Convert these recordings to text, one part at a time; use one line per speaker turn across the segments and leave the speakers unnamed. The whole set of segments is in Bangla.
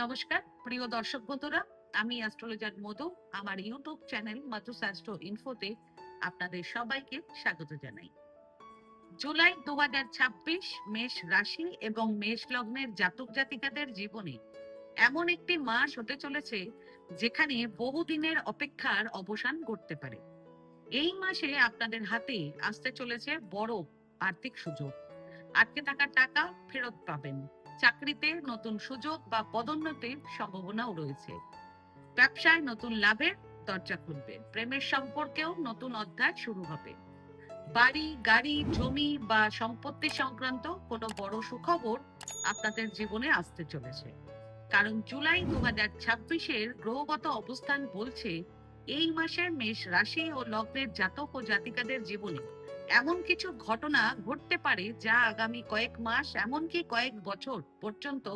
নমস্কার প্রিয় দর্শক বন্ধুরা, আমি অ্যাস্ট্রোলজার মধু। আমার ইউটিউব চ্যানেল মাধুস অ্যাস্ট্রো ইনফোতে আপনাদের সবাইকে স্বাগত জানাই। জুলাই 2026 মেষ রাশি এবং মেষ লগ্নের জাতক জাতিকাদের জীবনে এমন একটি মাস হতে চলেছে যেখানে বহুদিনের অপেক্ষার অবসান ঘটতে পারে। এই মাসে আপনাদের হাতে আসতে চলেছে বড় আর্থিক সুযোগ। আটকে থাকা টাকা ফেরত পাবেন। চাকরিতে নতুন সুযোগ বা পদোন্নতির সম্ভাবনাও রয়েছে। ব্যবসায় নতুন লাভের দরজা খুলবে। প্রেমের সম্পর্কেও নতুন অধ্যায় শুরু হবে। বাড়ি, গাড়ি, জমি বা সম্পত্তি সংক্রান্ত কোনো বড় সুখবর আপনাদের জীবনে আসতে চলেছে। কারণ জুলাই 2026-এর গ্রহগত অবস্থান বলছে এই মাসে মেষ রাশি ও লগ্নের জাতক ও জাতিকাদের জীবনে এমন কিছু ঘটনা ঘটতে পারে যা আগামী কয়েক মাস এমনকি কয়েক বছর পর্যন্ত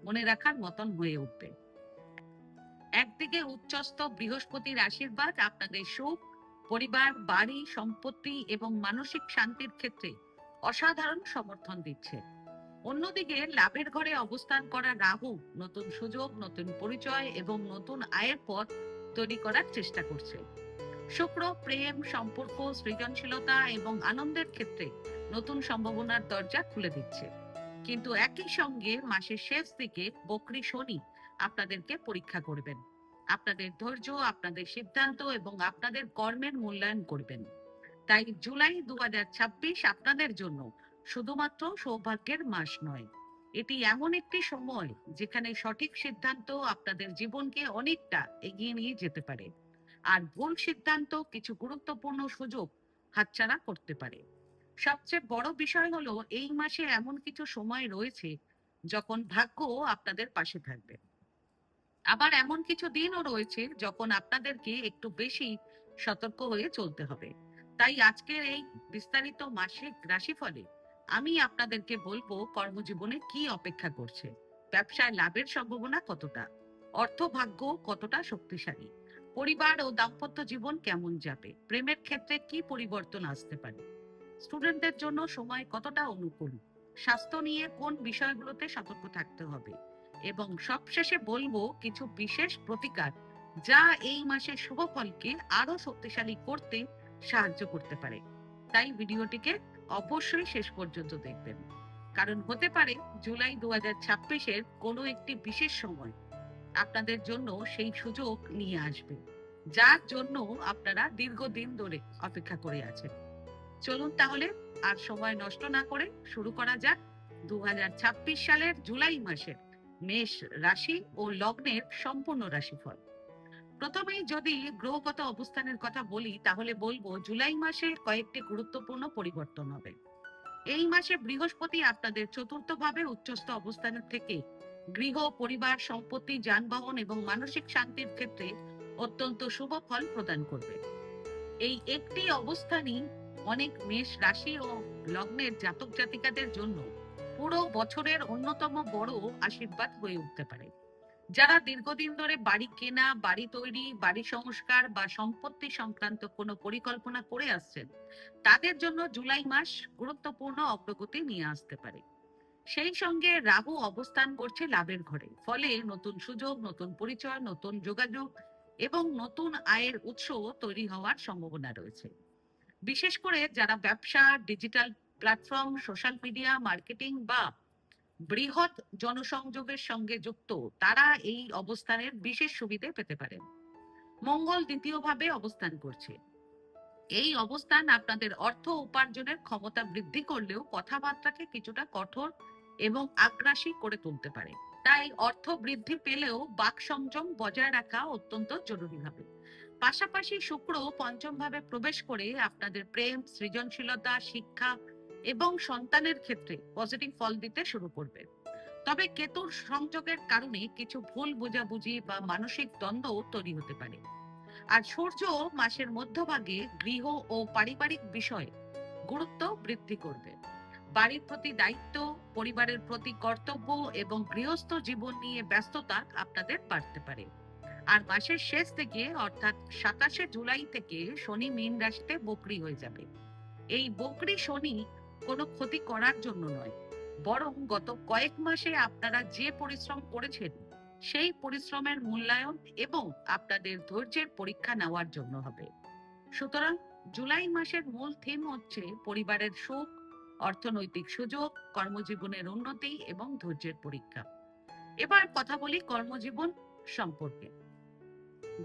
মনে রাখার মতন হয়ে উঠবে। একদিকে উচ্চস্থ বৃহস্পতির আশীর্বাদ আপনাদের সুখ, পরিবার, বাড়ি, সম্পত্তি এবং মানসিক শান্তির ক্ষেত্রে অসাধারণ সমর্থন দিচ্ছে। অন্যদিকে লাভের ঘরে অবস্থান করা রাহু নতুন সুযোগ, নতুন পরিচয় এবং নতুন আয়ের পথ তৈরি করার চেষ্টা করছে। শুক্র প্রেম, সম্পর্ক, সৃজনশীলতা এবং আনন্দের ক্ষেত্রে নতুন সম্ভাবনার দরজা খুলে দিচ্ছে। কিন্তু একই সঙ্গে মাসের শেষ দিকে বক্রী শনি আপনাদেরকে পরীক্ষা করবেন। আপনাদের ধৈর্য, আপনাদের সিদ্ধান্ত এবং আপনাদের কর্মের মূল্যায়ন করবেন। তাই জুলাই 2026 আপনাদের জন্য শুধুমাত্র সৌভাগ্যের মাস নয়, এটি এমন একটি সময় যেখানে সঠিক সিদ্ধান্ত আপনাদের জীবনকে অনেকটা এগিয়ে নিয়ে যেতে পারে, আর ভুল সিদ্ধান্ত কিছু গুরুত্বপূর্ণ সুযোগ হাতছাড়া করতে পারে। সবচেয়ে বড় বিষয় হলো এই মাসে এমন কিছু সময় রয়েছে যখন ভাগ্য আপনাদের পাশে থাকবে। আবার এমন কিছু দিনও রয়েছে যখন আপনাদেরকে একটু বেশি সতর্ক হয়ে চলতে হবে। তাই আজকের এই বিস্তারিত মাসিক রাশিফলে আমি আপনাদেরকে বলবো কর্মজীবনে কি অপেক্ষা করছে, ব্যবসায় লাভের সম্ভাবনা কতটা, অর্থভাগ্য কতটা শক্তিশালী, পরিবার ও দাম্পত্য জীবন কেমন যাবে, প্রেমের ক্ষেত্রে কি পরিবর্তন আসতে পারে, স্টুডেন্টদের জন্য সময় কতটা অনুকূল, স্বাস্থ্য নিয়ে কোন বিষয়গুলোতে সতর্ক থাকতে হবে, এবং সবশেষে বলবো কিছু বিশেষ প্রতিকার যা এই মাসের শুভ ফলকে আরো শক্তিশালী করতে সাহায্য করতে পারে। তাই ভিডিওটিকে অবশ্যই শেষ পর্যন্ত দেখবেন, কারণ হতে পারে জুলাই 2026-এর কোনো একটি বিশেষ সময় আপনাদের জন্য সেই সুযোগ নিয়ে আসবে, যার জন্য আপনারা দীর্ঘদিন ধরে অপেক্ষা করে আছেন। চলুন তাহলে আর সময় নষ্ট না করে শুরু করা যাক 2026 সালের জুলাই মাসের মেষ রাশি ও লগ্নের সম্পূর্ণ রাশিফল। প্রথমেই যদি গ্রহগত অবস্থানের কথা বলি তাহলে বলবো জুলাই মাসে কয়েকটি গুরুত্বপূর্ণ পরিবর্তন হবে। এই মাসে বৃহস্পতি আপনাদের চতুর্থ ভাবে উচ্চস্থ অবস্থানের থেকে গৃহ, পরিবার, সম্পত্তি, যানবাহন এবং মানসিক শান্তির ক্ষেত্রে অত্যন্ত শুভ ফল প্রদান করবে। এই একটি অবস্থানই অনেক মেষ রাশি ও লগ্নের জাতক জাতিকাদের জন্য পুরো বছরের অন্যতম বড় আশীর্বাদ হয়ে উঠতে পারে। যারা দীর্ঘদিন ধরে বাড়ি কেনা, বাড়ি তৈরি, বাড়ি সংস্কার বা সম্পত্তি সংক্রান্ত কোনো পরিকল্পনা করে আসছেন, তাদের জন্য জুলাই মাস গুরুত্বপূর্ণ অগ্রগতি নিয়ে আসতে পারে। সেই সঙ্গে রাহু অবস্থান করছে লাভের ঘরে, ফলে নতুন সুযোগ, নতুন পরিচয়, নতুন যোগাযোগ এবং নতুন আয়ের উৎস তৈরি হওয়ার সম্ভাবনা রয়েছে। বিশেষ করে যারা ব্যবসা, digital platform, social media marketing বা বৃহৎ জনসংযোগের সঙ্গে যুক্ত, তারা এই অবস্থানের বিশেষ সুবিধে পেতে পারেন। মঙ্গল দ্বিতীয় ভাবে অবস্থান করছে। এই অবস্থান আপনাদের অর্থ উপার্জনের ক্ষমতা বৃদ্ধি করলেও কথাবার্তাকে কিছুটা কঠোর এবং আগ্রাসী করে তুলতে পারে। তাই অর্থ বৃদ্ধি পেলেও বাক সংযম বজায় রাখা অত্যন্ত জরুরি হবে। পাশাপাশি শুক্র পঞ্চম ভাবে প্রবেশ করে আপনাদের প্রেম, সৃজনশীলতা, শিক্ষা এবং সন্তানের ক্ষেত্রে পজিটিভ ফল দিতে শুরু করবে। তবে কেতুর সংযোগের কারণে কিছু ভুল বোঝাবুঝি বা মানসিক দ্বন্দ্ব তৈরি হতে পারে। আর সূর্য মাসের মধ্যভাগে গৃহ ও পারিবারিক বিষয়ে গুরুত্ব বৃদ্ধি করবে। বাড়ির প্রতি দায়িত্ব, পরিবারের প্রতি কর্তব্য এবং গৃহস্থ জীবন নিয়ে ব্যস্ততা আপনাদের বাড়তে পারে। আর মাসের শেষ থেকে অর্থাৎ 27শে জুলাই থেকে শনি মীন রাশিতে বক্রী হয়ে যাবে। এই বক্রী শনি কোনো ক্ষতি করার জন্য নয়, বরং গত কয়েক মাসে আপনারা যে পরিশ্রম করেছেন সেই পরিশ্রমের মূল্যায়ন এবং আপনাদের ধৈর্যের পরীক্ষা নেওয়ার জন্য হবে। সুতরাং জুলাই মাসের মূল থিম হচ্ছে পরিবারের সুখ, অর্থনৈতিক সুযোগ, কর্মজীবনের উন্নতি এবং ধৈর্যের পরীক্ষা। এবার কথা বলি কর্মজীবন সম্পর্কে।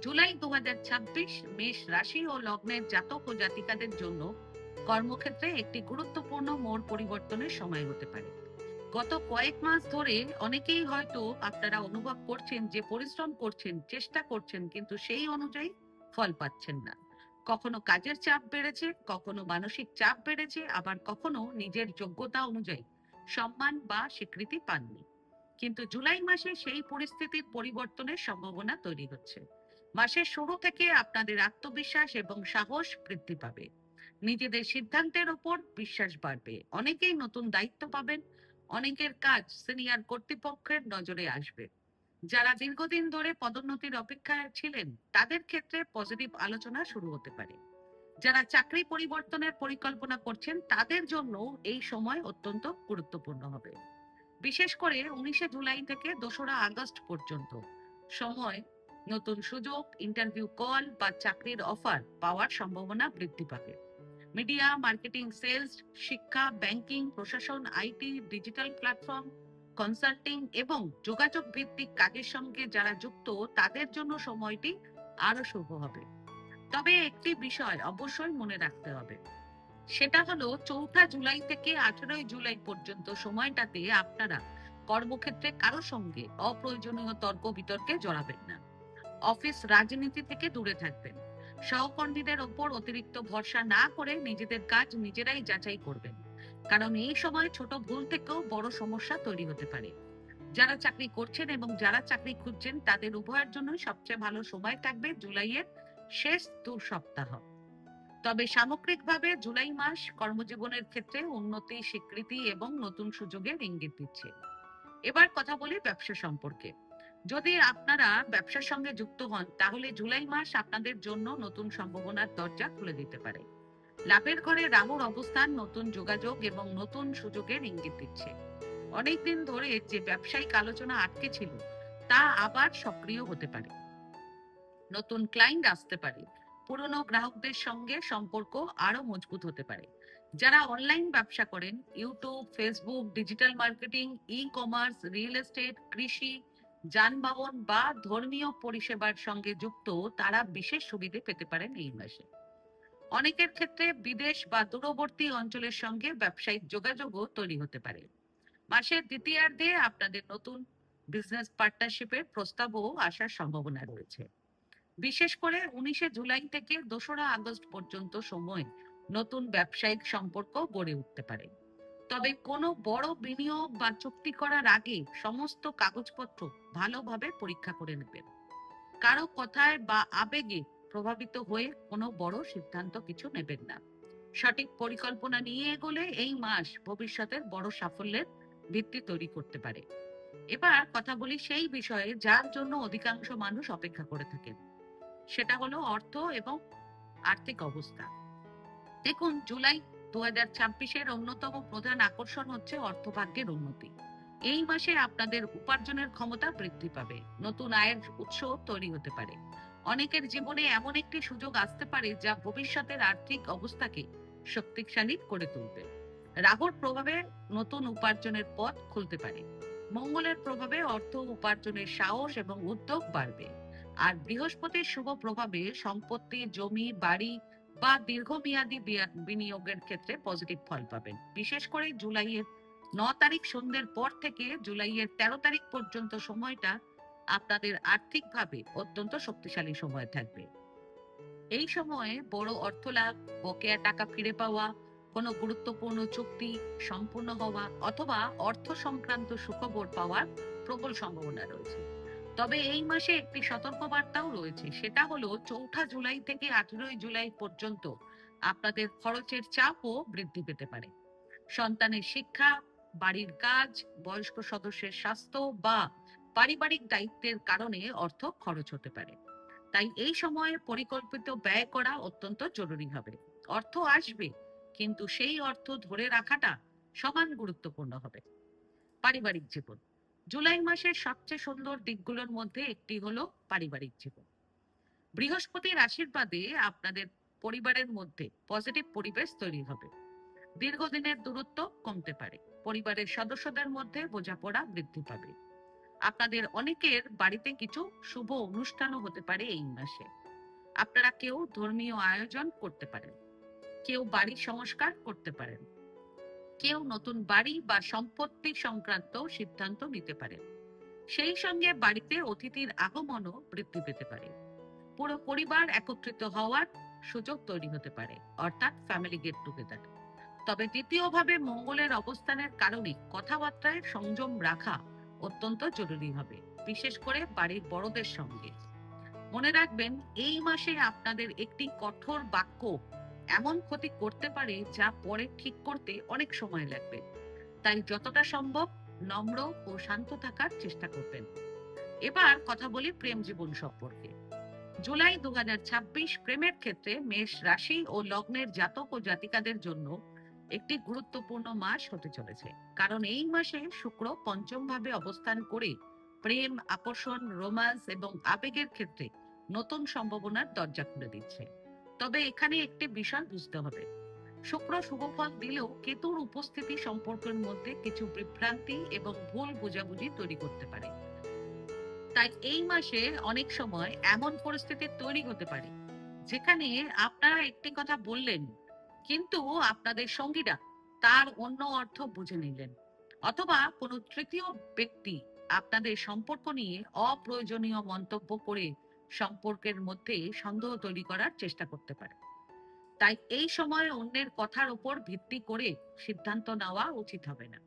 জুলাই 2026 মেষ রাশি ও লগ্নের জাতক ও জাতিকাদের জন্য কর্মক্ষেত্রে একটি গুরুত্বপূর্ণ মোড় পরিবর্তনের সময় হতে পারে। গত কয়েক মাস ধরে অনেকেই হয়তো আপনারা অনুভব করছেন যে পরিশ্রম করছেন, চেষ্টা করছেন, কিন্তু সেই অনুযায়ী ফল পাচ্ছেন না। কখনো কাজের চাপ বেড়েছে, কখনো মানসিক চাপ বেড়েছে, আবার কখনো নিজের যোগ্যতা অনুযায়ী সম্মান বা স্বীকৃতি পাননি। কিন্তু জুলাই মাসে সেই পরিস্থিতির পরিবর্তনের সম্ভাবনা তৈরি হচ্ছে। মাসের শুরু থেকে আপনাদের আত্মবিশ্বাস এবং সাহস বৃদ্ধি পাবে। নিজেদের সিদ্ধান্তের উপর বিশ্বাস বাড়বে। অনেকেই নতুন দায়িত্ব পাবেন, অনেকের কাজ সিনিয়র কর্তৃপক্ষের নজরে আসবে। যারা দীর্ঘদিন ধরে পদোন্নতির অপেক্ষায় ছিলেন তাদের ক্ষেত্রে পজিটিভ আলোচনা শুরু হতে পারে। যারা চাকরি পরিবর্তনের পরিকল্পনা করছেন তাদের জন্য এই সময় অত্যন্ত গুরুত্বপূর্ণ হবে। বিশেষ করে 19শে জুলাই থেকে 2রা আগস্ট পর্যন্ত সময় নতুন সুযোগ, ইন্টারভিউ কল বা চাকরির অফার পাওয়ার সম্ভাবনা বৃদ্ধি পাবে। মিডিয়া, মার্কেটিং, সেলস, শিক্ষা, ব্যাংকিং, প্রশাসন, আইটি, ডিজিটাল প্ল্যাটফর্ম, কনসাল্টিং এবং যোগাযোগ ভিত্তিক কাজের সঙ্গে যারা যুক্ত তাদের জন্য সময়টি আরো শুভ হবে। তবে একটি বিষয় অবশ্যই মনে রাখতে হবে, সেটা হলো 4 জুলাই থেকে 18 জুলাই পর্যন্ত সময়টাতে আপনারা কর্মক্ষেত্রে কারো সঙ্গে অপ্রয়োজনীয় তর্ক বিতর্কে জড়াবেন না। অফিস রাজনীতি থেকে দূরে থাকবেন। সহকর্মীদের ওপর অতিরিক্ত ভরসা না করে নিজেদের কাজ নিজেরাই যাচাই করবেন, কারণ এই সময় ছোট ভুল থেকেও বড় সমস্যা তৈরি হতে পারে। যারা চাকরি করছেন এবং যারা চাকরি খুঁজছেন তাদের উভয়ের জন্য সবচেয়ে ভালো সময় থাকবে জুলাইয়ের শেষ 2 সপ্তাহ। তবে সামগ্রিকভাবে জুলাই মাস কর্মজীবনের ক্ষেত্রে উন্নতি, স্বীকৃতি এবং নতুন সুযোগের ইঙ্গিত দিচ্ছে। এবার কথা বলি ব্যবসা সম্পর্কে। যদি আপনারা ব্যবসার সঙ্গে যুক্ত হন তাহলে জুলাই মাস আপনাদের জন্য নতুন সম্ভাবনার দরজা খুলে দিতে পারে। লাভের ঘরে রাহুর অবস্থান নতুন যোগাযোগ এবং নতুন সুযোগের ইঙ্গিত দিচ্ছে। অনেকদিন ধরে যে ব্যবসায়িক আলোচনা আটকে ছিল তা আবার সক্রিয় হতে পারে। নতুন ক্লায়েন্ট আসতে পারে। পুরনো গ্রাহকদের সঙ্গে সম্পর্ক আরো মজবুত হতে পারে। যারা অনলাইন ব্যবসা করেন, YouTube, Facebook, digital marketing, e commerce, real estate, কৃষি, যানবাহন বা ধর্মীয় পরিষেবার সঙ্গে যুক্ত, তারা বিশেষ সুবিধে পেতে পারেন এই মাসে। অনেকের ক্ষেত্রে বিদেশ বা দূরবর্তী অঞ্চলের সঙ্গে ব্যবসায়িক যোগাযোগও তৈরি হতে পারে। মাসের দ্বিতীয়ার্ধে আপনাদের নতুন বিজনেস পার্টনারশিপের প্রস্তাবও আসার সম্ভাবনা রয়েছে। বিশেষ করে 19শে জুলাই থেকে 2রা আগস্ট পর্যন্ত সময় নতুন ব্যবসায়িক সম্পর্ক গড়ে উঠতে পারে। তবে কোনো বড় বিনিয়োগ বা চুক্তি করার আগে সমস্ত কাগজপত্র ভালোভাবে পরীক্ষা করে নেবেন। কারো কথায় বা আবেগে প্রভাবিত হয়ে কোনো বড় সিদ্ধান্ত কিছু নেবেন না। সঠিক পরিকল্পনা নিয়ে এগোলে এই মাস ভবিষ্যতের বড় সাফল্যের ভিত্তি তৈরি করতে পারে। এবার কথা বলি সেই বিষয়ে যার জন্য অধিকাংশ মানুষ অপেক্ষা করে থাকেন, সেটা হলো অর্থ এবং আর্থিক অবস্থা। দেখুন, জুলাই 2026-এর অন্যতম প্রধান আকর্ষণ হচ্ছে অর্থভাগ্যের উন্নতি। এই মাসে আপনাদের উপার্জনের ক্ষমতা বৃদ্ধি পাবে, নতুন আয়ের উৎস তৈরি হতে পারে। অনেকের জীবনে এমন একটি সুযোগ আসতে পারে যা ভবিষ্যতের আর্থিক অবস্থাকে শক্তিশালী করে তুলবে। রাহুর প্রভাবে নতুন উপার্জনের পথ খুলতে পারে। মঙ্গলের প্রভাবে অর্থ উপার্জনের সাহস এবং উদ্যোগ বাড়বে। আর বৃহস্পতির শুভ প্রভাবে সম্পত্তি, জমি, বাড়ি বা দীর্ঘমেয়াদী বিনিয়োগের ক্ষেত্রে পজিটিভ ফল পাবেন। বিশেষ করে জুলাইয়ের 9 তারিখ সন্ধ্যের পর থেকে জুলাইয়ের 13 তারিখ পর্যন্ত সময়টা আপনাদের আর্থিকভাবে অত্যন্ত শক্তিশালী সময় থাকবে। এই সময়ে বড় অর্থ লাভ, বকেয়া টাকা ফিরে পাওয়া, কোনো গুরুত্বপূর্ণ চুক্তি সম্পূর্ণ হওয়া অথবা অর্থ সংক্রান্ত সুখবর পাওয়ার প্রবল সম্ভাবনা রয়েছে। তবে এই মাসে একটি সতর্কবার্তাও রয়েছে, সেটা হলো 4 জুলাই থেকে 18 জুলাই পর্যন্ত আপনাদের খরচের চাপও বৃদ্ধি পেতে পারে। সন্তানের শিক্ষা, বাড়ির কাজ, বয়স্ক সদস্যের স্বাস্থ্য বা পারিবারিক দায়িত্বের কারণে অর্থ খরচ হতে পারে। তাই এই সময়ে পরিকল্পিত ব্যয় করা অত্যন্ত জরুরি হবে। অর্থ আসবে, কিন্তু সেই অর্থ ধরে রাখাটা সমান গুরুত্বপূর্ণ হবে। পারিবারিক জীবন। জুলাই মাসের সবচেয়ে সুন্দর দিকগুলোর মধ্যে একটি হলো পারিবারিক জীবন। বৃহস্পতির আশীর্বাদে আপনাদের পরিবারের মধ্যে পজিটিভ পরিবেশ তৈরি হবে। দীর্ঘদিনের দূরত্ব কমতে পারে। পরিবারের সদস্যদের মধ্যে বোঝাপড়া বৃদ্ধি পাবে। আপনাদের অনেকের বাড়িতে কিছু শুভ অনুষ্ঠানও হতে পারে এই মাসে। আপনারা কেউ ধর্মীয় আয়োজন করতে পারেন, কেউ বাড়ি সংস্কার করতে পারেন, কেউ নতুন বাড়ি বা সম্পত্তি সংক্রান্ত সিদ্ধান্ত নিতে পারেন। সেই সঙ্গে বাড়িতে অতিথির আগমনও বৃদ্ধি পেতে পারে। পুরো পরিবার একত্রিত হওয়ার সুযোগ তৈরি হতে পারে, অর্থাৎ ফ্যামিলি গেট টুগেদার। তবে দ্বিতীয়ভাবে মঙ্গলের অবস্থানের কারণে কথাবার্তায় সংযম রাখা অত্যন্ত জরুরি হবে, বিশেষ করে বাড়ির বড়দের সঙ্গে। মনে রাখবেন, এই মাসে আপনাদের একটি কঠোর বাক্য এমন ক্ষতি করতে পারে যা পরে ঠিক করতে অনেক সময় লাগবে। তাই যতটা সম্ভব নম্র ও শান্ত থাকার চেষ্টা করবেন। এবার কথা বলি প্রেম জীবন সম্পর্কে। জুলাই 2026 প্রেমের ক্ষেত্রে মেষ রাশি ও লগ্নের জাতক ও জাতিকাদের জন্য একটি গুরুত্বপূর্ণ মাস হতে চলেছে। কারণ এই মাসে শুক্র পঞ্চম ভাবে অবস্থান করে প্রেম, আকর্ষণ, রোমান্স এবং আবেগের ক্ষেত্রে নতুন সম্ভাবনার দরজা খুলে দিচ্ছে। তবে এখানে একটি বিষয় বুঝতে হবে, শুক্র শুভ ফল দিলেও কেতুর উপস্থিতি সম্পর্কের মধ্যে কিছু বিভ্রান্তি এবং ভুল বোঝাবুঝি তৈরি করতে পারে। তাই এই মাসে অনেক সময় এমন পরিস্থিতি তৈরি হতে পারে যেখানে আপনারা একটি কথা বললেন, কিন্তু আপনাদের সঙ্গীরা তার অন্য অর্থ বুঝে নিলেন, অথবা কোনো তৃতীয় ব্যক্তি আপনাদের সম্পর্ক নিয়ে অপ্রয়োজনীয় মন্তব্য করে সম্পর্কের মধ্যে সন্দেহ তৈরি করার চেষ্টা করতে পারে। তাই এই সময় অন্যের কথার উপর ভিত্তি করে সিদ্ধান্ত নেওয়া উচিত হবে না।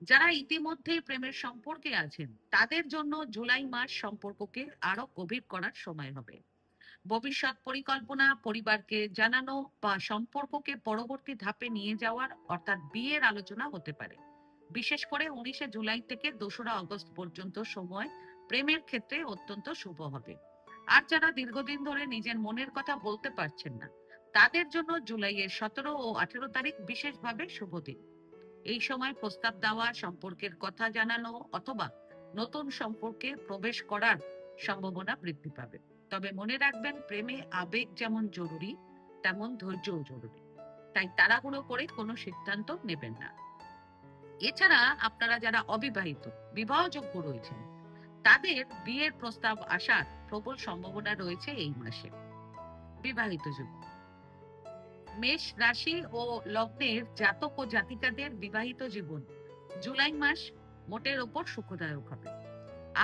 যারা ইতিমধ্যেই প্রেমের সম্পর্কে আছেন তাদের জন্য জুলাই মাস সম্পর্ককে আরো গভীর করার সময় হবে। ভবিষ্যৎ পরিকল্পনা, পরিবারকে জানানো বা সম্পর্ককে পরবর্তী ধাপে নিয়ে যাওয়ার অর্থাৎ বিয়ের আলোচনা হতে পারে। বিশেষ করে 19শে জুলাই থেকে 2রা আগস্ট পর্যন্ত সময় প্রেমের ক্ষেত্রে অত্যন্ত শুভ হবে। আর যারা দীর্ঘদিন ধরে নিজের মনের কথা বলতে পারছেন না তাদের জন্য জুলাইয়ের 17 ও 18 তারিখ বিশেষভাবে শুভ দিন। এই সময় প্রস্তাব দেওয়া, সম্পর্কের কথা জানানো অথবা নতুন সম্পর্কে প্রবেশ করার সম্ভাবনা বৃদ্ধি পাবে। তবে মনে রাখবেন, প্রেমে আবেগ যেমন জরুরি তেমন ধৈর্যও জরুরি। তাই তাড়াহুড়ো করে কোনো সিদ্ধান্ত নেবেন না। এছাড়া আপনারা যারা অবিবাহিত, বিবাহযোগ্য রয়েছেন তাদের বিয়ের প্রস্তাব আসার প্রবল সম্ভাবনা রয়েছে এই মাসে। বিবাহিত জীবন, মেষ রাশি ও লগ্নের জাতক ও জাতিকাদের বিবাহিত জীবন জুলাই মাস মোটের ওপর সুখদায়ক হবে।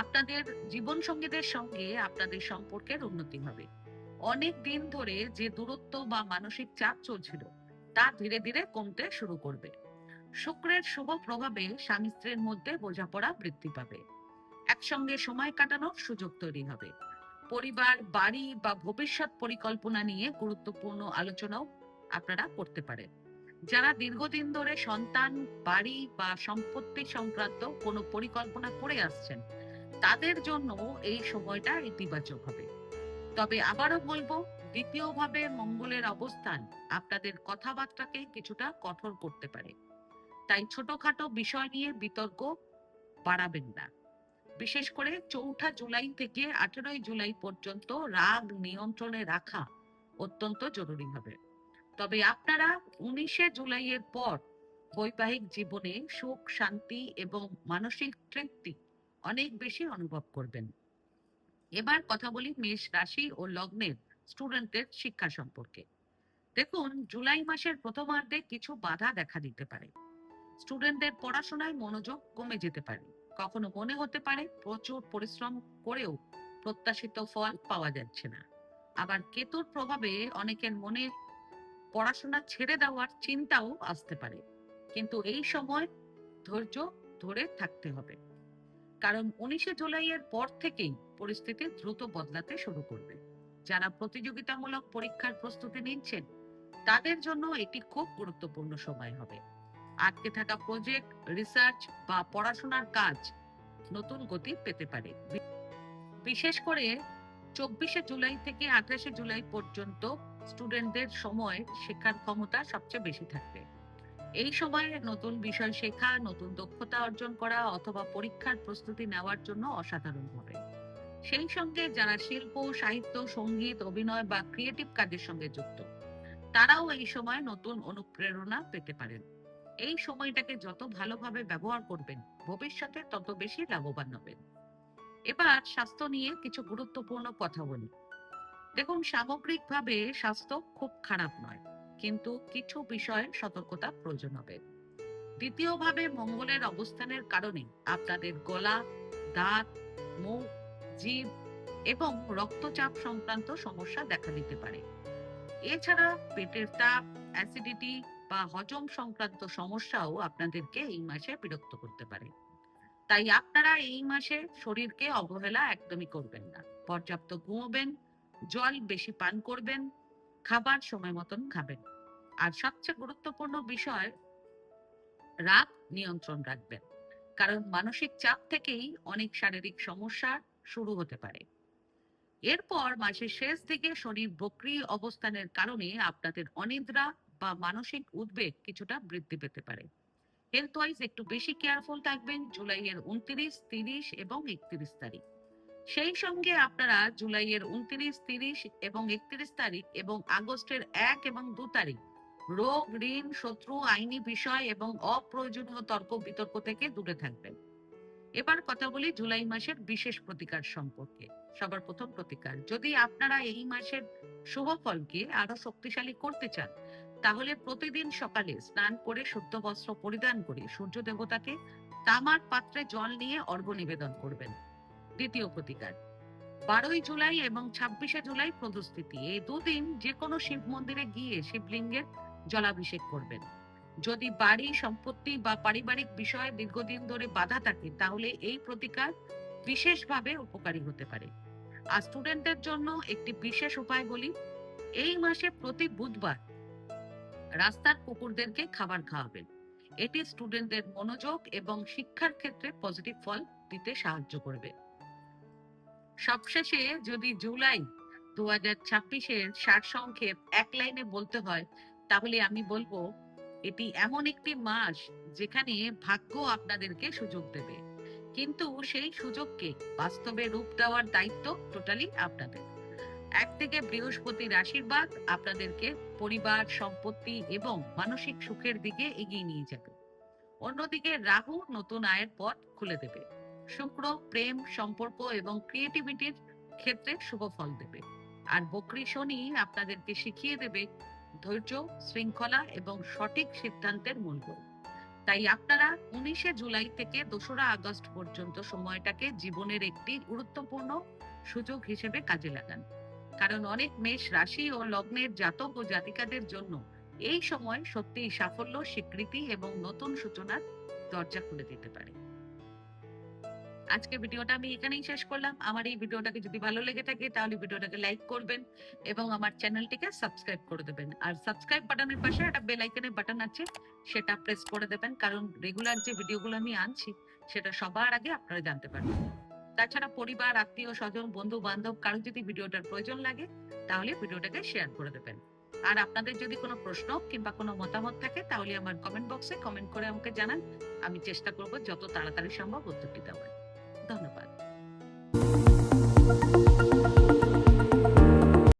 আপনাদের জীবন সঙ্গীদের সঙ্গে আপনাদের সম্পর্কের উন্নতি হবে। অনেক দিন ধরে যে দূরত্ব বা মানসিক চাপ চলছিল তা ধীরে ধীরে কমতে শুরু করবে। শুক্রের শুভ প্রভাবে স্বামী স্ত্রীর মধ্যে বোঝাপড়া বৃদ্ধি পাবে। একসঙ্গে সময় কাটানোর সুযোগ তৈরি হবে। পরিবার, বাড়ি বা ভবিষ্যৎ পরিকল্পনা নিয়ে গুরুত্বপূর্ণ আলোচনাও আপনারা করতে পারেন। যারা দীর্ঘদিন ধরে সন্তান, বাড়ি বা সম্পত্তি সংক্রান্ত কোনো পরিকল্পনা করে আসছেন তাদের জন্য এই সময়টা ইতিবাচক হবে। তবে আবারও বলবো, দ্বিতীয়ভাবে মঙ্গলের অবস্থান আপনাদের কথাবার্তাকে কিছুটা কঠোর করতে পারে। তাই ছোটখাটো বিষয় নিয়ে বিতর্ক বাড়াবেন না। বিশেষ করে 4 জুলাই থেকে 18 জুলাই পর্যন্ত রাগ নিয়ন্ত্রণে রাখা অত্যন্ত জরুরি হবে। তবে আপনারা 19শে জুলাইয়ের পর বৈবাহিক জীবনে সুখ, শান্তি এবং মানসিক তৃপ্তি অনেক বেশি অনুভব করবেন। এবার কথা বলি মেষ রাশি ও লগ্নের স্টুডেন্টদের শিক্ষা সম্পর্কে। দেখুন, জুলাই মাসের প্রথমার্ধে কিছু বাধা দেখা দিতে পারে। স্টুডেন্টদের পড়াশোনায় মনোযোগ কমে যেতে পারে। কখনো মনে হতে পারে প্রচুর পরিশ্রম করেও প্রত্যাশিত ফল পাওয়া যাচ্ছে না। আবার কেতুর প্রভাবে অনেকের মনে পড়াশোনা ছেড়ে দেওয়ার চিন্তাও আসতে পারে। কিন্তু এই সময় ধৈর্য ধরে থাকতে হবে, কারণ 19শে জুলাইয়ের পর থেকেই পরিস্থিতি দ্রুত বদলাতে শুরু করবে। যারা প্রতিযোগিতামূলক পরীক্ষার প্রস্তুতি নিচ্ছেন তাদের জন্য এটি খুব গুরুত্বপূর্ণ সময় হবে। আটকে থাকা প্রজেক্ট, রিসার্চ বা পড়াশোনার কাজ নতুন গতি পেতে পারে। বিশেষ করে 24শে জুলাই থেকে 28শে জুলাই পর্যন্ত স্টুডেন্টদের সময় শেখার ক্ষমতা সবচেয়ে বেশি থাকবে। এই সময়ে নতুন বিষয় শেখা, নতুন দক্ষতা অর্জন করা অথবা পরীক্ষার প্রস্তুতি নেওয়ার জন্য অসাধারণ হবে। সেই সঙ্গে যারা শিল্প, সাহিত্য, সঙ্গীত, অভিনয় বা ক্রিয়েটিভ কাজের সঙ্গে যুক্ত, তারাও এই সময় নতুন অনুপ্রেরণা পেতে পারেন। এই সময়টাকে যত ভালোভাবে ব্যবহার করবেন, ভবিষ্যতে তত বেশি লাভবান হবেন। এবার স্বাস্থ্য নিয়ে কিছু গুরুত্বপূর্ণ কথা বলি। দেখুন, সামগ্রিকভাবে স্বাস্থ্য খুব খারাপ নয়, কিন্তু কিছু বিষয়ে সতর্কতা প্রয়োজন হবে। দ্বিতীয়ভাবে, মঙ্গলের অবস্থানের কারণে আপনাদের গলা, দাঁত, মুখ, জিভ এবং রক্তচাপ সংক্রান্ত সমস্যা দেখা দিতে পারে। এছাড়া পেটের তাপ, অ্যাসিডিটি বা হজম সংক্রান্ত সমস্যাও আপনাদেরকে এই মাসে বিরক্ত করতে পারে। তাই আপনারা এই মাসে শরীরকে অবহেলা একদমই করবেন না। পর্যাপ্ত ঘুমোবেন, জল বেশি পান করবেন, খাবার সময় মতন খাবেন। আর সবচেয়ে গুরুত্বপূর্ণ বিষয়, রাগ নিয়ন্ত্রণ রাখবেন, কারণ মানসিক চাপ থেকেই অনেক শারীরিক সমস্যা শুরু হতে পারে। এরপর মাসের শেষ দিকে শনি বক্রী অবস্থানের কারণে আপনাদের অনিদ্রা বা মানসিক উদ্বেগ কিছুটা বৃদ্ধি পেতে পারে। হেলথ ওয়াইজ একটু বেশি কেয়ারফুল থাকবেন জুলাইয়ের 29, 30 এবং 31 তারিখ। সেই সঙ্গে আপনারা জুলাইয়ের 29, 30 এবং 31 তারিখ এবং আগস্টের 1 এবং 2 তারিখ রোগ, ঋণ, শত্রু, আইনি বিষয় এবং অপ্রয়োজনীয় তর্ক বিতর্ক থেকে দূরে থাকবেন। এবার কথা বলি জুলাই মাসের বিশেষ প্রতিকার সম্পর্কে। সবার প্রথম প্রতিকার, যদি আপনারা এই মাসের শুভ ফলকে আরো শক্তিশালী করতে চান, তাহলে প্রতিদিন সকালে স্নান করে শুদ্ধ বস্ত্র পরিধান করে সূর্য দেবতাকে তামার পাত্রে জল নিয়ে অর্ঘ্য নিবেদন করবেন। দ্বিতীয় প্রতিকার, 12ই জুলাই এবং 26শে জুলাই প্রদোষতিথি, এই দুদিন যে কোনো শিব মন্দিরে গিয়ে শিবলিঙ্গের জলাভিষেক করবেন। যদি বাড়ি, সম্পত্তি বা পারিবারিক বিষয়ে দীর্ঘদিন ধরে বাধা থাকে, তাহলে এই প্রতিকার বিশেষভাবে উপকারী হতে পারে। আর স্টুডেন্টদের জন্য একটি বিশেষ উপায় বলি, এই মাসে প্রতি বুধবার রাস্তার কুকুরদেরকে খাবার খাওয়াবেন। এটি স্টুডেন্টদের মনোযোগ এবং শিক্ষার ক্ষেত্রে পজিটিভ ফল দিতে সাহায্য করবে। সবশেষে যদি জুলাই 2026-এর সারসংক্ষেপ এক লাইনে বলতে হয়, তাহলে আমি বলবো, এটি এমন একটি মাস যেখানে ভাগ্য আপনাদেরকে সুযোগ দেবে, কিন্তু সেই সুযোগকে বাস্তবে রূপ দেওয়ার দায়িত্ব টোটালি আপনাদের। একদিকে বৃহস্পতির আশীর্বাদ আপনাদেরকে পরিবার, সম্পত্তি এবং মানসিক সুখের দিকে এগিয়ে নিয়ে যাবে। অন্যদিকে রাহু নতুন আয়ের পথ খুলে দেবে। শুক্র প্রেম, সম্পর্ক এবং ক্রিয়েটিভিটির ক্ষেত্রে শুভ ফল দেবে। আর বক্রী শনি আপনাদেরকে শিখিয়ে দেবে ধৈর্য, শৃঙ্খলা এবং সঠিক সিদ্ধান্তের মূল্য। তাই আপনারা 19শে জুলাই থেকে 2রা আগস্ট পর্যন্ত সময়টাকে জীবনের একটি গুরুত্বপূর্ণ সুযোগ হিসেবে কাজে লাগান। কারণ অনেক মেষ রাশি ও লগ্নের জাতক ও জাতিকাদের জন্য এই সময় সত্যিই সাফল্য, স্বীকৃতি এবং নতুন সূচনার দরজা খুলে দিতে পারে। আজকে ভিডিওটা আমি এখানেই শেষ করলাম। আমার এই ভিডিওটাকে যদি ভালো লেগে থাকে, তাহলে ভিডিওটাকে লাইক করবেন এবং আমার চ্যানেলটিকে সাবস্ক্রাইব করে দেবেন। আর সাবস্ক্রাইব বাটনের পাশে একটা বেল আইকনের বাটন আছে, সেটা প্রেস করে দেবেন, কারণ রেগুলার যে ভিডিওগুলো আমি আনছি সেটা সবার আগে আপনারা জানতে পারবেন। তাছাড়া পরিবার, আত্মীয় স্বজন, বন্ধু বান্ধব কারো যদি ভিডিওটার প্রয়োজন লাগে, তাহলে ভিডিওটাকে শেয়ার করে দেবেন। আর আপনাদের যদি কোনো প্রশ্ন কিংবা কোনো মতামত থাকে, তাহলে আমার কমেন্ট বক্সে কমেন্ট করে আমাকে জানান। আমি চেষ্টা করব যত তাড়াতাড়ি সম্ভব উত্তরটি দেওয়ার। ধন্যবাদ।